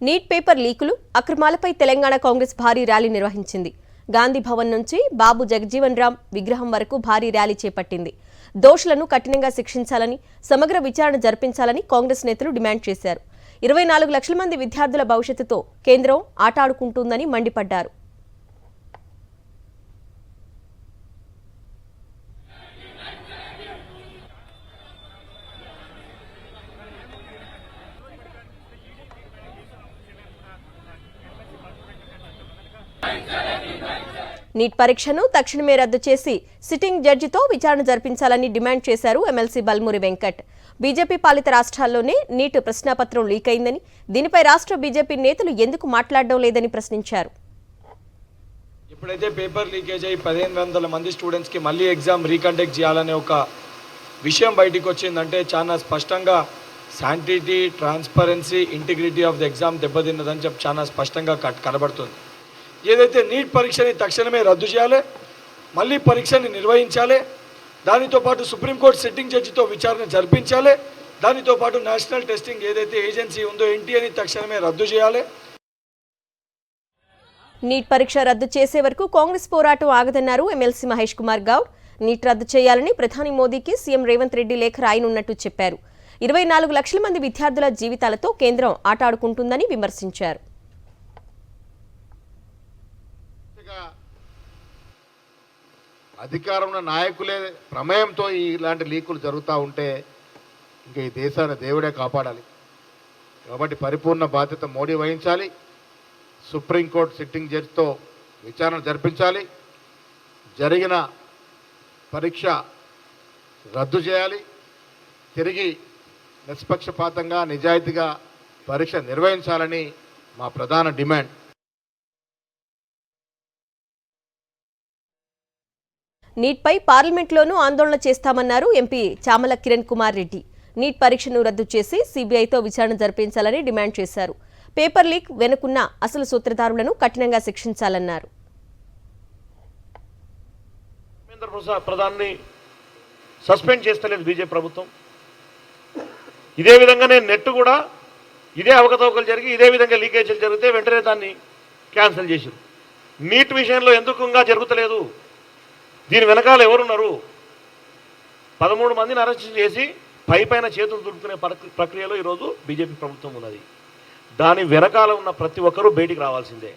Neat paper లీకులు, అక్రమాలపై తెలంగాణ కాంగ్రెస్ భారీ rally నిర్వహించింది. గాంధీ భవన్ నుంచి బాబు జగజీవన్ రామ్ విగ్రహం వరకు భారీ ర్యాలీ చేపట్టింది. దోషులను కఠినంగా శిక్షించాలని, సమగ్ర విచారణ జరిపించాలని కాంగ్రెస్ నేతలు డిమాండ్ చేశారు. 24 లక్షల మంది విద్యార్థుల భవిష్యత్తుతో కేంద్రం ఆటాడుకుంటుందని మండిపడ్డారు. నీట్ పరీక్షను తక్షణమే రద్దు చేసి సిట్టింగ్ జడ్జితో విచారణ జరిపించాలని డిమాండ్ చేశారు ఎమ్మెల్సీ బల్మూరి వెంకట్. బీజేపీ పాలిత రాష్ట్రాల్లోనే నీట్ ప్రశ్నాపత్రం లీక్ అయిందని, దీనిపై రాష్ట్ర బీజేపీ నేతలు ఎందుకు మాట్లాడడం లేదని ప్రశ్నించారు. ఎప్పుడైతే పేపర్ లీకేజ్ అయ్యి 1500 మంది స్టూడెంట్స్కి మళ్ళీ ఎగ్జామ్ రీకండక్ట్ చేయాలనే ఒక విషయం బయటికి వచ్చిందంటే చాలా స్పష్టంగా sanctity, transparency, integrity of the exam దెబ్బతిన్నదని చెప్పి చాలా స్పష్టంగా కనబడుతుంది. ఏదైతే నీట్ పరీక్షని తక్షణమే రద్దు చేయాలి, మళ్ళీ పరీక్షని నిర్వహించాలి, దానితో పాటు సుప్రీంకోర్టు సిట్టింగ్ జడ్జితో విచారణ జరిపించాలి, దానితో పాటు నేషనల్ టెస్టింగ్ ఏదైతే ఏజెన్సీ ఉందో ఎన్టీఏని తక్షణమే రద్దు చేయాలి. నీట్ పరీక్ష రద్దు చేసే వరకు కాంగ్రెస్ పోరాటం ఆగదన్నారు ఎమ్మెల్సీ మహేష్ కుమార్ గౌడ్. నీట్ రద్దు చేయాలని ప్రధాని మోదీకి సీఎం రేవంత్ రెడ్డి లేఖ రాయనున్నట్టు చెప్పారు. 24 లక్షల మంది విద్యార్థుల జీవితాలతో కేంద్రం ఆటాడుకుంటుందని విమర్శించారు. అధికారంలో నాయకులే ప్రమేయంతో ఇలాంటి లీకులు జరుగుతూ ఉంటే ఇంకా ఈ దేశాన్ని దేవుడే కాపాడాలి. కాబట్టి పరిపూర్ణ బాధ్యత మోడీ వహించాలి. సుప్రీంకోర్టు సిట్టింగ్ జడ్జితో విచారణ జరిపించాలి. జరిగిన పరీక్ష రద్దు చేయాలి. తిరిగి నిష్పక్షపాతంగా, నిజాయితీగా పరీక్ష నిర్వహించాలని మా ప్రధాన డిమాండ్. నీట్పై పార్లమెంట్లోనూ ఆందోళన చేస్తామన్నారు ఎంపీ చామల కిరణ్ కుమార్ రెడ్డి. నీట్ పరీక్షను రద్దు చేసి సీబీఐతో విచారణ జరిపించాలని డిమాండ్ చేశారు. పేపర్ లీక్ వెనుకున్న అసలు సూత్రధారులను కఠినంగా శిక్షించాలన్నారు. ప్రధాని సస్పెండ్ చేస్తలేదు బీజేపీ ప్రభుత్వం. ఇదే విధంగానే నెట్ కూడా ఇదే అవకతవకలు జరిగి ఇదే విధంగా లీకేజీలు జరిగితే వెంటనే దాన్ని క్యాన్సిల్ చేశారు. నీట్ విషయంలో ఎందుకు జరుగుతలేదు? దీని వెనకాల ఎవరున్నారు? 13 మందిని అరెస్ట్ చేసి పైన చేతులు దులుపుకునే ప్రక్రియలో ఈరోజు బీజేపీ ప్రభుత్వం ఉన్నది. దాని వెనకాల ఉన్న ప్రతి ఒక్కరూ బయటికి రావాల్సిందే.